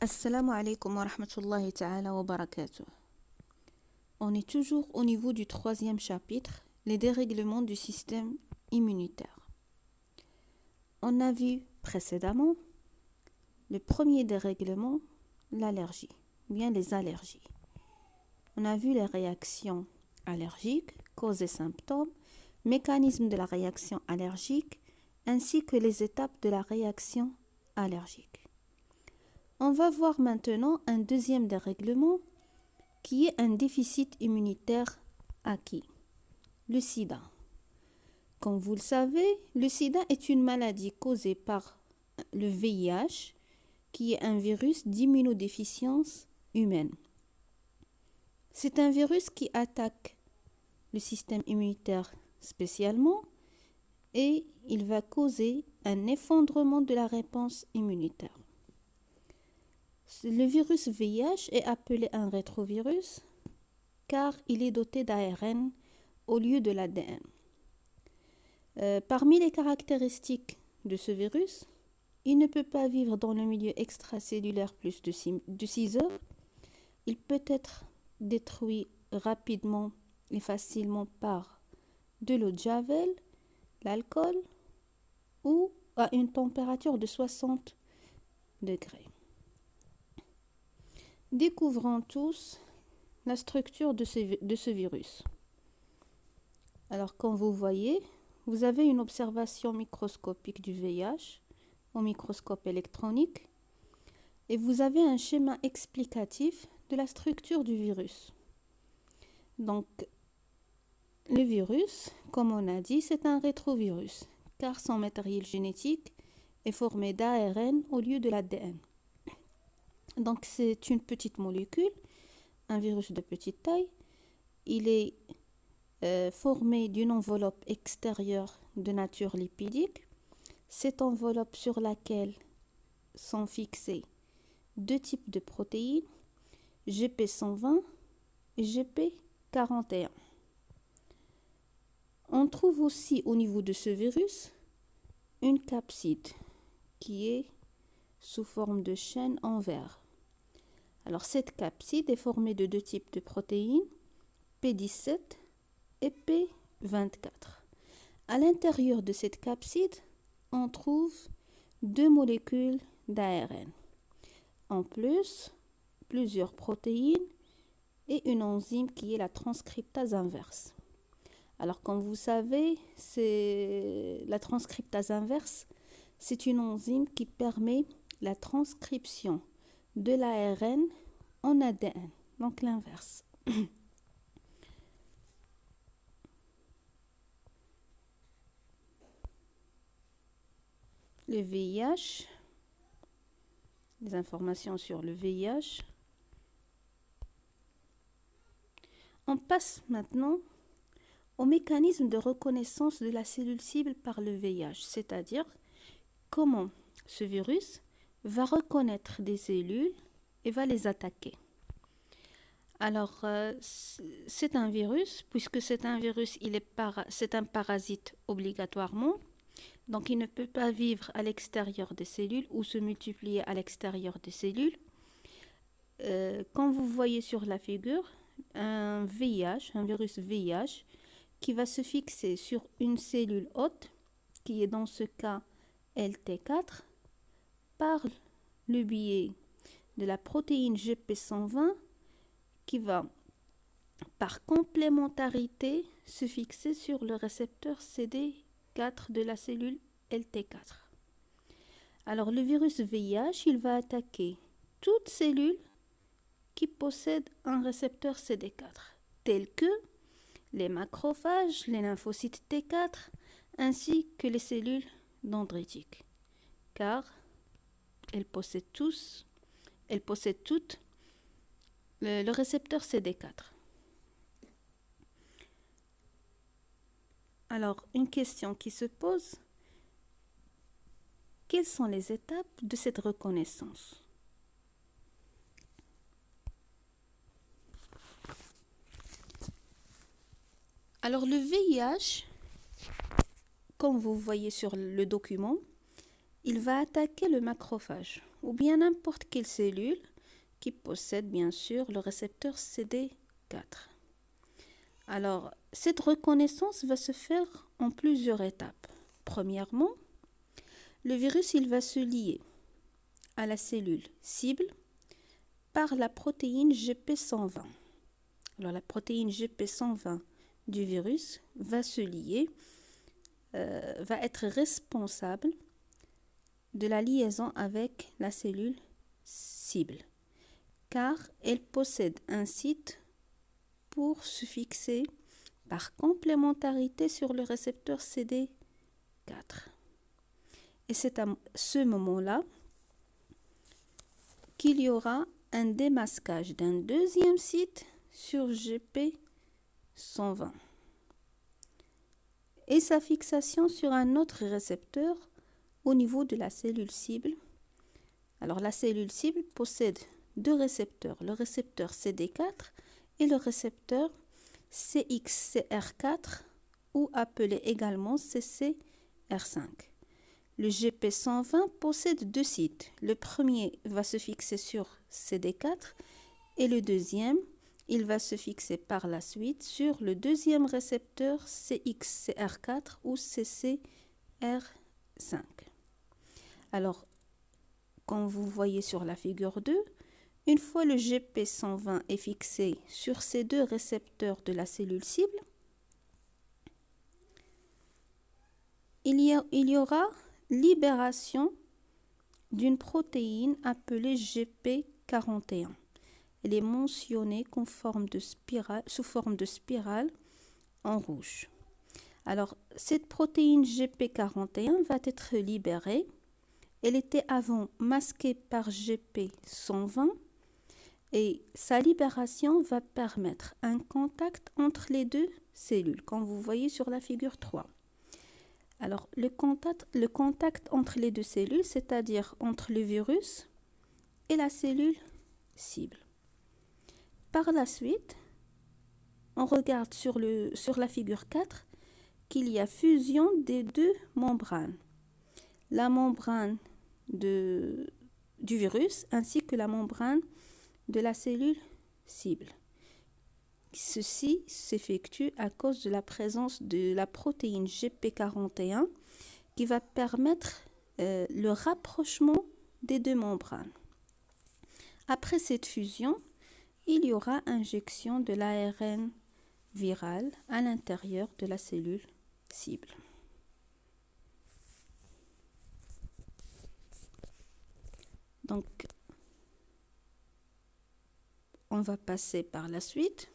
Assalamu alaikum wa rahmatullahi ta'ala wa barakatuh. On est toujours au niveau du troisième chapitre, les dérèglements du système immunitaire. On a vu précédemment le premier dérèglement, l'allergie, bien les allergies. On a vu les réactions allergiques, causes et symptômes, mécanismes de la réaction allergique, ainsi que les étapes de la réaction allergique. On va voir maintenant un deuxième dérèglement qui est un déficit immunitaire acquis, le sida. Comme vous le savez, le sida est une maladie causée par le VIH, qui est un virus d'immunodéficience humaine. C'est un virus qui attaque le système immunitaire spécialement et il va causer un effondrement de la réponse immunitaire. Le virus VIH est appelé un rétrovirus car il est doté d'ARN au lieu de l'ADN. Parmi les caractéristiques de ce virus, il ne peut pas vivre dans le milieu extracellulaire plus de 6 heures. Il peut être détruit rapidement et facilement par de l'eau de javel, l'alcool ou à une température de 60 degrés. Découvrons tous la structure de ce virus. Alors, comme vous voyez, vous avez une observation microscopique du VIH au microscope électronique et vous avez un schéma explicatif de la structure du virus. Donc, le virus, comme on a dit, c'est un rétrovirus car son matériel génétique est formé d'ARN au lieu de l'ADN. Donc, c'est une petite molécule, un virus de petite taille. Il est formé d'une enveloppe extérieure de nature lipidique. Cette enveloppe sur laquelle sont fixés deux types de protéines, GP120 et GP41. On trouve aussi au niveau de ce virus une capside qui est sous forme de chaîne en verre. Alors cette capside est formée de deux types de protéines, P17 et P24. À l'intérieur de cette capside, on trouve deux molécules d'ARN. En plus, plusieurs protéines et une enzyme qui est la transcriptase inverse. Alors comme vous savez, la transcriptase inverse, c'est une enzyme qui permet la transcription de l'ARN en ADN, donc l'inverse. Le VIH, les informations sur le VIH. On passe maintenant au mécanisme de reconnaissance de la cellule cible par le VIH, c'est-à-dire comment ce virus va reconnaître des cellules et va les attaquer. Alors, c'est un virus, puisque c'est un virus, c'est un parasite obligatoirement, donc il ne peut pas vivre à l'extérieur des cellules ou se multiplier à l'extérieur des cellules. Comme vous voyez sur la figure, un virus VIH, qui va se fixer sur une cellule hôte, qui est dans ce cas LT4, par le biais de la protéine GP120 qui va, par complémentarité, se fixer sur le récepteur CD4 de la cellule LT4. Alors, le virus VIH, il va attaquer toute cellule qui possède un récepteur CD4, tels que les macrophages, les lymphocytes T4, ainsi que les cellules dendritiques, car elles possèdent toutes le récepteur CD4. Alors, une question qui se pose, quelles sont les étapes de cette reconnaissance? Alors, le VIH, comme vous voyez sur le document, il va attaquer le macrophage. ou bien n'importe quelle cellule qui possède bien sûr le récepteur CD4. Alors, cette reconnaissance va se faire en plusieurs étapes. Premièrement, le virus il va se lier à la cellule cible par la protéine GP120. Alors, la protéine GP120 du virus va se lier, va être responsable de la liaison avec la cellule cible, car elle possède un site pour se fixer par complémentarité sur le récepteur CD4. Et c'est à ce moment-là qu'il y aura un démasquage d'un deuxième site sur GP120 et sa fixation sur un autre récepteur au niveau de la cellule cible. Alors la cellule cible possède deux récepteurs, le récepteur CD4 et le récepteur CXCR4 ou appelé également CCR5. Le GP120 possède deux sites. Le premier va se fixer sur CD4 et le deuxième, il va se fixer par la suite sur le deuxième récepteur CXCR4 ou CCR5. Alors, comme vous voyez sur la figure 2, une fois le GP120 est fixé sur ces deux récepteurs de la cellule cible, il y aura libération d'une protéine appelée GP41. Elle est mentionnée sous forme de spirale en rouge. Alors, cette protéine GP41 va être libérée. Elle était avant masquée par GP120 et sa libération va permettre un contact entre les deux cellules, comme vous voyez sur la figure 3. Alors, le contact entre les deux cellules, c'est-à-dire entre le virus et la cellule cible. Par la suite, on regarde sur la figure 4 qu'il y a fusion des deux membranes. La membrane du virus ainsi que la membrane de la cellule cible. Ceci s'effectue à cause de la présence de la protéine GP41 qui va permettre le rapprochement des deux membranes. Après cette fusion, il y aura injection de l'ARN viral à l'intérieur de la cellule cible. Donc, on va passer par la suite.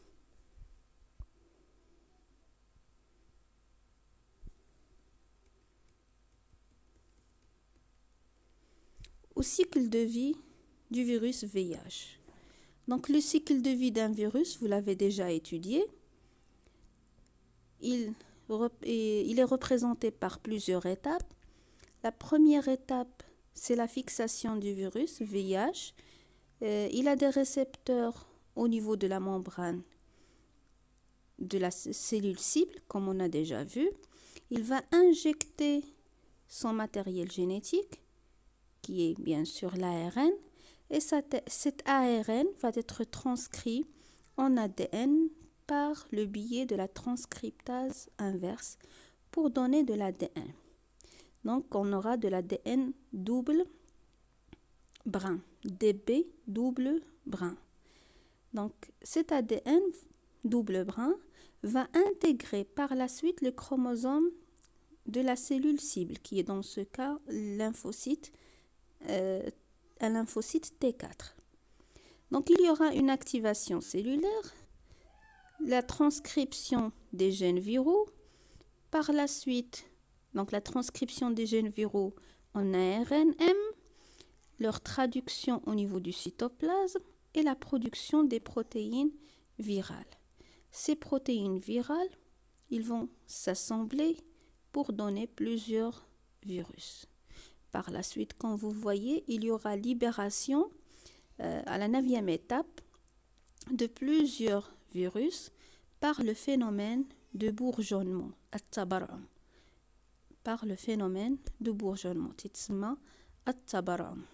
Au cycle de vie du virus VIH. Donc, le cycle de vie d'un virus, vous l'avez déjà étudié. Il est représenté par plusieurs étapes. La première étape, c'est la fixation du virus VIH. Il a des récepteurs au niveau de la membrane de la cellule cible, comme on a déjà vu. Il va injecter son matériel génétique, qui est bien sûr l'ARN, et cet ARN va être transcrit en ADN par le biais de la transcriptase inverse pour donner de l'ADN. Donc, on aura de l'ADN double brun, DB double brun. Donc, cet ADN double brun va intégrer par la suite le chromosome de la cellule cible, qui est dans ce cas un lymphocyte T4. Donc, il y aura une activation cellulaire, la transcription des gènes viraux, par la suite, donc la transcription des gènes viraux en ARNM, leur traduction au niveau du cytoplasme et la production des protéines virales. Ces protéines virales, ils vont s'assembler pour donner plusieurs virus. Par la suite, comme vous voyez, il y aura libération à la 9e étape de plusieurs virus par le phénomène de bourgeonnement, par le phénomène de bourgeonnement, تتسمى التبرعم.